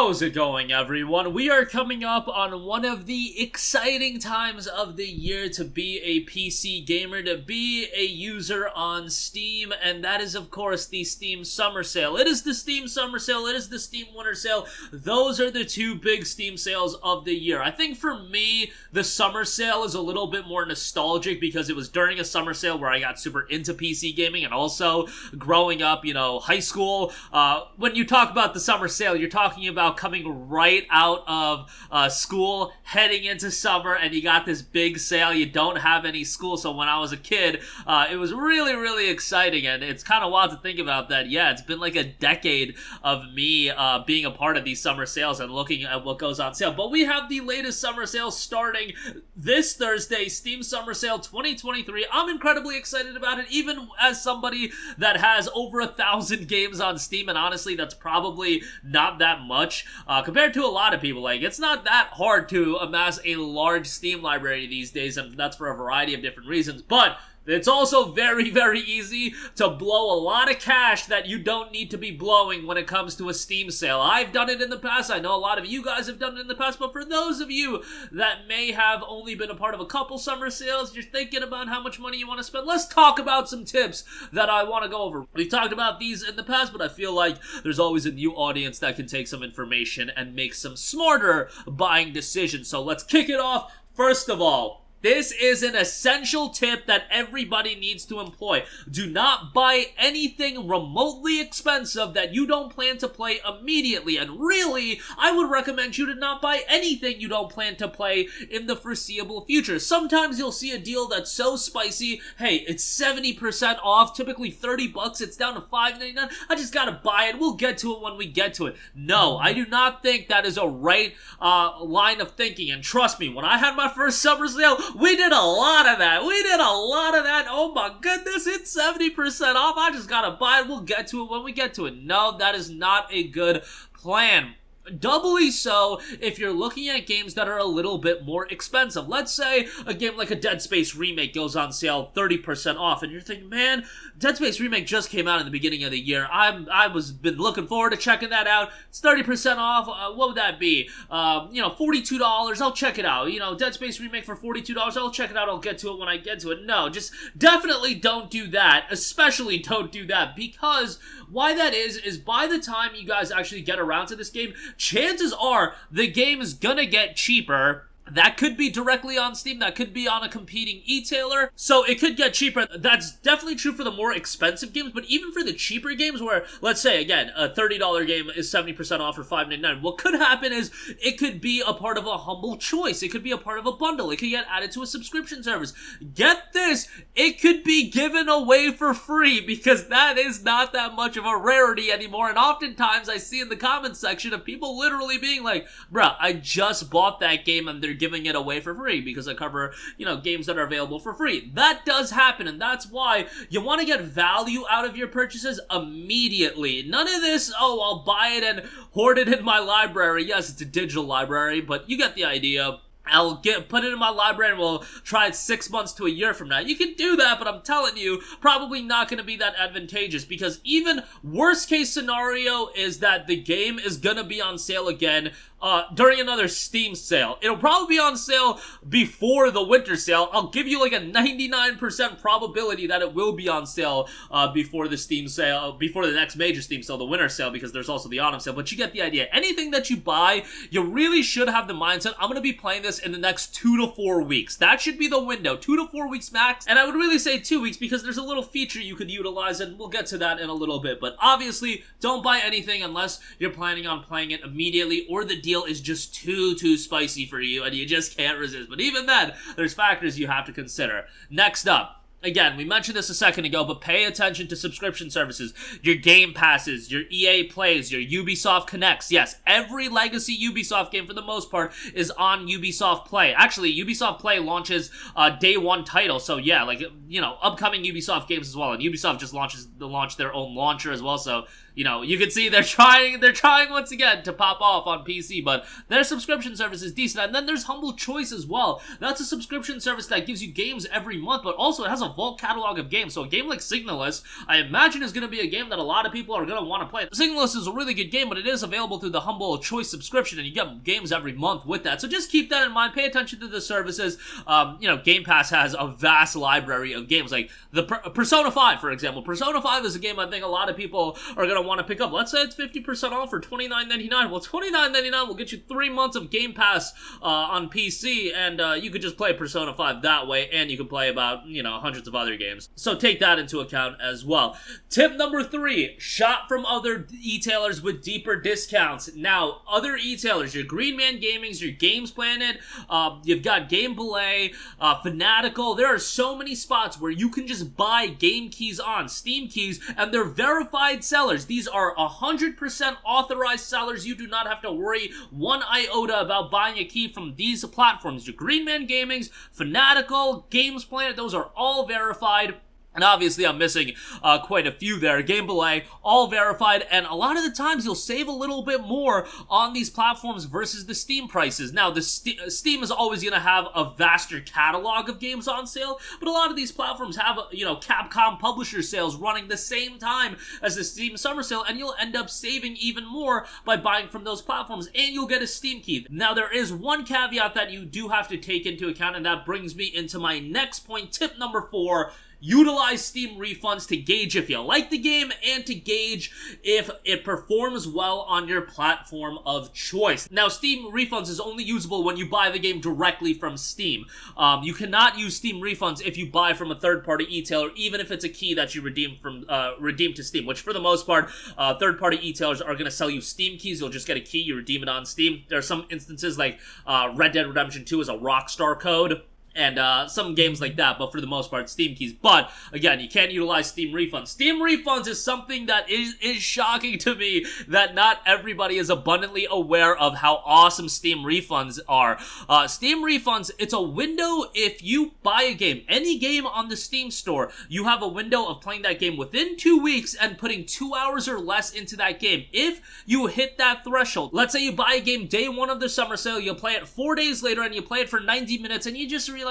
How's it going, everyone? We are coming up on one of the exciting times of the year to be a PC gamer, to be a user on Steam, and that is, of course, the Steam Summer Sale. It is the Steam Summer Sale, it is the Steam Winter Sale. Those are the two big Steam sales of the year. I think for me, the Summer Sale is a little bit more nostalgic because it was during a summer sale where I got super into PC gaming, and also growing up, high school. When you talk about the Summer Sale, you're talking about coming right out of school, heading into summer, and you got this big sale. You don't have any school, so when I was a kid, it was really, really exciting, and it's kind of wild to think about that. Yeah, it's been like a decade of me being a part of these summer sales and looking at what goes on sale. But we have the latest summer sale starting this Thursday, Steam Summer Sale 2023. I'm incredibly excited about it, even as somebody that has over 1,000 games on Steam, and honestly, that's probably not that much compared to a lot of people. Like, it's not that hard to amass a large Steam library these days, and that's for a variety of different reasons, but it's also very, very easy to blow a lot of cash that you don't need to be blowing when it comes to a Steam sale. I've done it in the past. I know a lot of you guys have done it in the past, but for those of you that may have only been a part of a couple summer sales, you're thinking about how much money you want to spend, let's talk about some tips that I want to go over. We've talked about these in the past, but I feel like there's always a new audience that can take some information and make some smarter buying decisions. So let's kick it off. First of all, this is an essential tip that everybody needs to employ. Do not buy anything remotely expensive that you don't plan to play immediately. And really, I would recommend you to not buy anything you don't plan to play in the foreseeable future. Sometimes you'll see a deal that's so spicy, hey, it's 70% off, typically $30, it's down to $5.99. I just gotta buy it. We'll get to it when we get to it. No, I do not think that is a right line of thinking. And trust me, when I had my first summer sale, we did a lot of that. Oh my goodness, it's 70% off. I just gotta buy it. We'll get to it when we get to it. No, that is not a good plan. Doubly so if you're looking at games that are a little bit more expensive. Let's say a game like a Dead Space Remake goes on sale 30% off, and you're thinking, man, Dead Space Remake just came out in the beginning of the year. I was been looking forward to checking that out. It's 30% off. What would that be? $42. I'll check it out. Dead Space Remake for $42. I'll check it out. I'll get to it when I get to it. No, just definitely don't do that. Especially don't do that, because why that is by the time you guys actually get around to this game, chances are the game is gonna get cheaper. That could be directly on Steam, that could be on a competing e-tailer, so it could get cheaper. That's definitely true for the more expensive games, but even for the cheaper games where, let's say, again, a $30 game is 70% off for $5.99, what could happen is it could be a part of a humble choice, it could be a part of a bundle, it could get added to a subscription service. Get this, it could be given away for free, because that is not that much of a rarity anymore, and oftentimes I see in the comments section of people literally being like, bruh, I just bought that game and they're giving it away for free because I cover, games that are available for free. That does happen, and that's why you want to get value out of your purchases immediately. None of this, oh, I'll buy it and hoard it in my library. Yes, it's a digital library, but you get the idea. I'll put it in my library and we'll try it 6 months to a year from now. You can do that, but I'm telling you, probably not going to be that advantageous, because even worst case scenario is that the game is going to be on sale again during another Steam sale. It'll probably be on sale before the winter sale. I'll give you like a 99% probability that it will be on sale before the Steam sale, before the next major Steam sale, the winter sale, because there's also the autumn sale, but you get the idea. Anything that you buy, you really should have the mindset, I'm going to be playing this in the next 2 to 4 weeks. That should be the window, 2 to 4 weeks max, and I would really say 2 weeks because there's a little feature you could utilize, and we'll get to that in a little bit, but obviously, don't buy anything unless you're planning on playing it immediately, or the deal is just too spicy for you and you just can't resist. But even then, there's factors you have to consider. Next up, again, we mentioned this a second ago, but pay attention to subscription services. Your Game Passes, your EA Plays, your Ubisoft Connects. Yes, every legacy Ubisoft game, for the most part, is on Ubisoft Play. Actually, Ubisoft Play launches day one title, so yeah, upcoming Ubisoft games as well. And Ubisoft just launched their own launcher as well, so you know, you can see they're trying once again to pop off on PC, but their subscription service is decent. And then there's Humble Choice as well. That's a subscription service that gives you games every month, but also it has a vault catalog of games. So a game like Signalist, I imagine, is going to be a game that a lot of people are going to want to play. Signalist is a really good game, but it is available through the Humble Choice subscription, and you get games every month with that. So just keep that in mind. Pay attention to the services. You know, Game Pass has a vast library of games, like the Persona 5, for example. Persona 5 is a game I think a lot of people are going to want to pick up. Let's say it's 50% off for $29.99. Well, $29.99 will get you 3 months of Game Pass on PC, and you could just play Persona 5 that way, and you can play about, you know, hundreds of other games. So take that into account as well. Tip number 3, shop from other e-tailers with deeper discounts. Now, other e-tailers, your Green Man Gamings, your Games Planet, you've got Game Belay, Fanatical. There are so many spots where you can just buy game keys on Steam keys, and they're verified sellers. These are 100% authorized sellers. You do not have to worry one iota about buying a key from these platforms. Your Green Man Gamings, Fanatical, Games Planet, those are all verified. And obviously, I'm missing quite a few there. Game Belay, all verified, and a lot of the times you'll save a little bit more on these platforms versus the Steam prices. Now, the Steam is always going to have a vaster catalog of games on sale, but a lot of these platforms have, you know, Capcom publisher sales running the same time as the Steam Summer Sale, and you'll end up saving even more by buying from those platforms, and you'll get a Steam key. Now, there is one caveat that you do have to take into account, and that brings me into my next point, tip number 4. Utilize Steam refunds to gauge if you like the game and to gauge if it performs well on your platform of choice. Now, Steam refunds is only usable when you buy the game directly from Steam. You cannot use Steam refunds if you buy from a third-party e-tailer, even if it's a key that you redeem to Steam, which for the most part, third-party e-tailers are going to sell you Steam keys. You'll just get a key, you redeem it on Steam. There are some instances like Red Dead Redemption 2 is a Rockstar code, and some games like that, but for the most part, Steam keys. But, again, you can't utilize Steam refunds. Steam refunds is something that is shocking to me, that not everybody is abundantly aware of how awesome Steam refunds are. Steam refunds, it's a window if you buy a game. Any game on the Steam store, you have a window of playing that game within 2 weeks and putting 2 hours or less into that game. If you hit that threshold, let's say you buy a game day 1 of the summer sale, you'll play it 4 days later, and you play it for 90 minutes, and you just realize,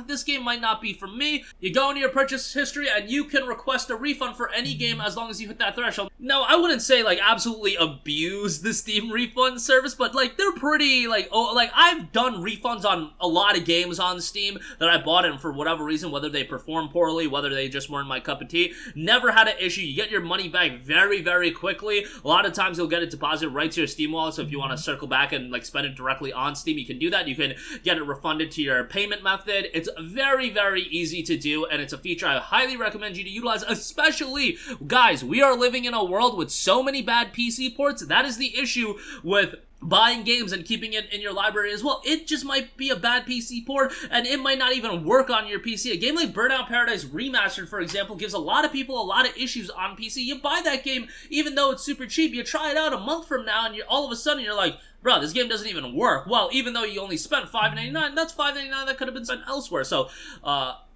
this game might not be for me. You go into your purchase history and you can request a refund for any game as long as you hit that threshold. Now, I wouldn't say, like, absolutely abuse the Steam refund service, but, like, they're pretty, like, I've done refunds on a lot of games on Steam that I bought, and for whatever reason, whether they perform poorly, whether they just weren't my cup of tea, never had an issue. You get your money back very, very quickly. A lot of times you'll get it deposited right to your Steam wallet, so if you want to circle back and, like, spend it directly on Steam, you can do that. You can get it refunded to your payment method. It's very, very easy to do, and it's a feature I highly recommend you to utilize, especially, guys, we are living in a world with so many bad PC ports. That is the issue with buying games and keeping it in your library as well. It just might be a bad PC port, and it might not even work on your PC. A game like Burnout Paradise Remastered, for example, gives a lot of people a lot of issues on PC. You buy that game, even though it's super cheap, you try it out a month from now, and all of a sudden you're like, bro, this game doesn't even work. Well, even though you only spent $5.99, that's $5.99 that could have been spent elsewhere. So,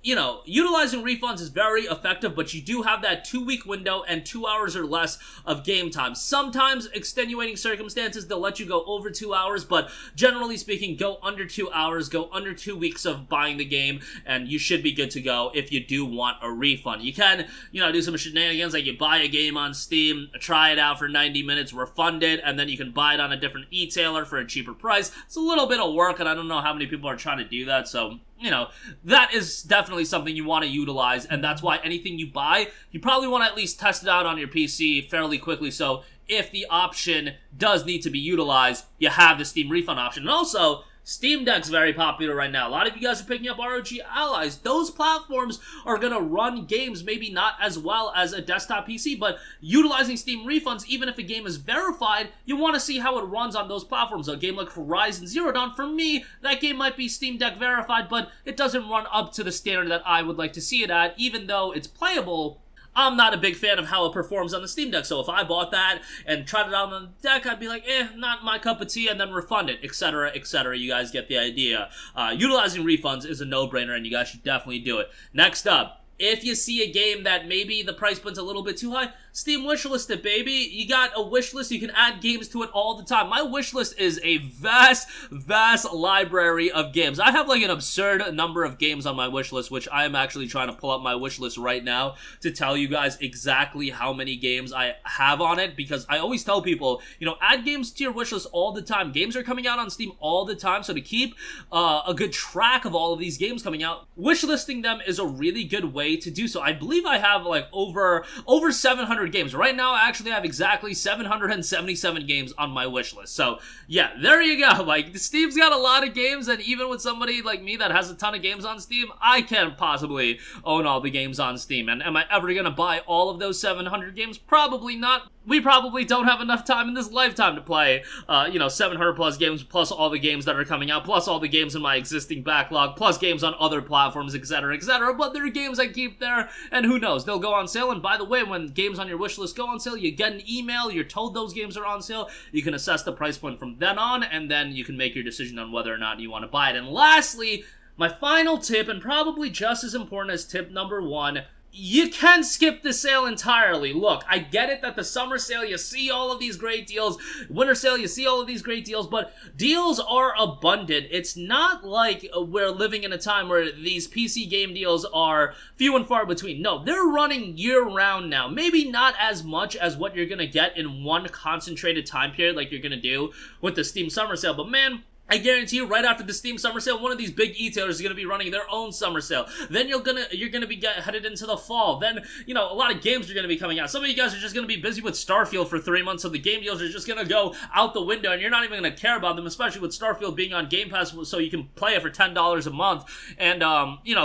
you know, utilizing refunds is very effective, but you do have that 2-week window and 2 hours or less of game time. Sometimes, extenuating circumstances, they'll let you go over 2 hours, but generally speaking, go under 2 hours, go under 2 weeks of buying the game, and you should be good to go if you do want a refund. You can, you know, do some shenanigans, like you buy a game on Steam, try it out for 90 minutes, refund it, and then you can buy it on a different e-tailer for a cheaper price. It's a little bit of work, and I don't know how many people are trying to do that, so, you know, that is definitely something you want to utilize, and that's why anything you buy, you probably want to at least test it out on your PC fairly quickly, so if the option does need to be utilized, you have the Steam refund option. And also, Steam Deck's very popular right now. A lot of you guys are picking up ROG Allies. Those platforms are going to run games maybe not as well as a desktop PC, but utilizing Steam refunds, even if a game is verified, you want to see how it runs on those platforms. A game like Horizon Zero Dawn, for me, that game might be Steam Deck verified, but it doesn't run up to the standard that I would like to see it at, even though it's playable. I'm not a big fan of how it performs on the Steam Deck, so if I bought that and tried it out on the deck, I'd be like, not my cup of tea, and then refund it, etc., etc. You guys get the idea. Utilizing refunds is a no-brainer, and you guys should definitely do it. Next up, if you see a game that maybe the price point's a little bit too high, Steam wishlist it, baby. You got a wishlist, you can add games to it all the time. My wishlist is a vast library of games. I have like an absurd number of games on my wishlist, which I am actually trying to pull up my wishlist right now to tell you guys exactly how many games I have on it, because I always tell people, you know, add games to your wishlist all the time. Games are coming out on Steam all the time, so to keep a good track of all of these games coming out, wishlisting them is a really good way to do so. I believe I have like over 700 games. Right now, I actually have exactly 777 games on my wish list. So, yeah, there you go. Like, Steam's got a lot of games, and even with somebody like me that has a ton of games on Steam, I can't possibly own all the games on Steam. And am I ever gonna buy all of those 700 games? Probably not. We probably don't have enough time in this lifetime to play, 700 plus games, plus all the games that are coming out, plus all the games in my existing backlog, plus games on other platforms, etc., etc. But there are games I keep there, and who knows, they'll go on sale. And by the way, when games on your wishlist go on sale, you get an email, you're told those games are on sale, you can assess the price point from then on, and then you can make your decision on whether or not you want to buy it. And lastly, my final tip, and probably just as important as tip number 1, you can skip the sale entirely. Look, I get it that the summer sale, you see all of these great deals. Winter sale, you see all of these great deals, but deals are abundant. It's not like we're living in a time where these PC game deals are few and far between. No, they're running year-round now. Maybe not as much as what you're gonna get in one concentrated time period like you're gonna do with the Steam summer sale, but man, I guarantee you, right after the Steam summer sale, one of these big e-tailers is going to be running their own summer sale. Then you're gonna be headed into the fall. Then, you know, a lot of games are going to be coming out. Some of you guys are just going to be busy with Starfield for 3 months, so the game deals are just going to go out the window, and you're not even going to care about them, especially with Starfield being on Game Pass, so you can play it for $10 a month. And,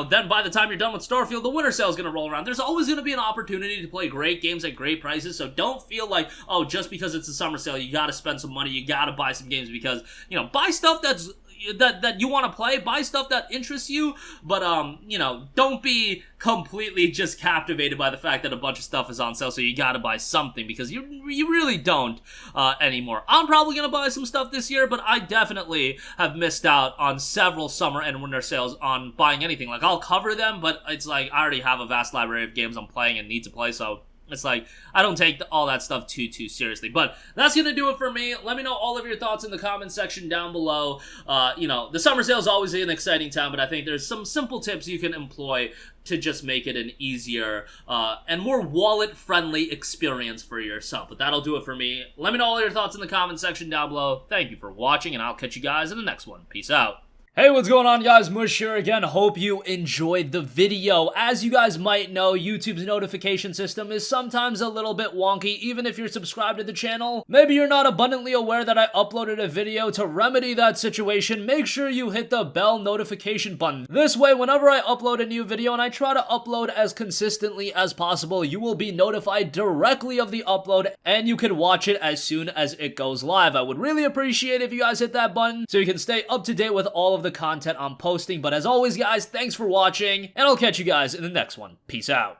then by the time you're done with Starfield, the winter sale is going to roll around. There's always going to be an opportunity to play great games at great prices, so don't feel like, oh, just because it's a summer sale, you got to spend some money, you got to buy some games, because, buy stuff that you want to play, buy stuff that interests you, but, don't be completely just captivated by the fact that a bunch of stuff is on sale, so you gotta buy something, because you really don't anymore. I'm probably gonna buy some stuff this year, but I definitely have missed out on several summer and winter sales on buying anything. Like, I'll cover them, but it's like, I already have a vast library of games I'm playing and need to play, so it's like, I don't take all that stuff too seriously. But that's going to do it for me. Let me know all of your thoughts in the comment section down below. The summer sale is always an exciting time, but I think there's some simple tips you can employ to just make it an easier and more wallet-friendly experience for yourself. But that'll do it for me. Let me know all your thoughts in the comment section down below. Thank you for watching, and I'll catch you guys in the next one. Peace out. Hey, what's going on, guys? Mush here again. Hope you enjoyed the video. As you guys might know, YouTube's notification system is sometimes a little bit wonky, even if you're subscribed to the channel. Maybe you're not abundantly aware that I uploaded a video. To remedy that situation, make sure you hit the bell notification button. This way, whenever I upload a new video, and I try to upload as consistently as possible, you will be notified directly of the upload, and you can watch it as soon as it goes live. I would really appreciate it if you guys hit that button so you can stay up to date with all of the content I'm posting. But as always, guys, thanks for watching, and I'll catch you guys in the next one. Peace out.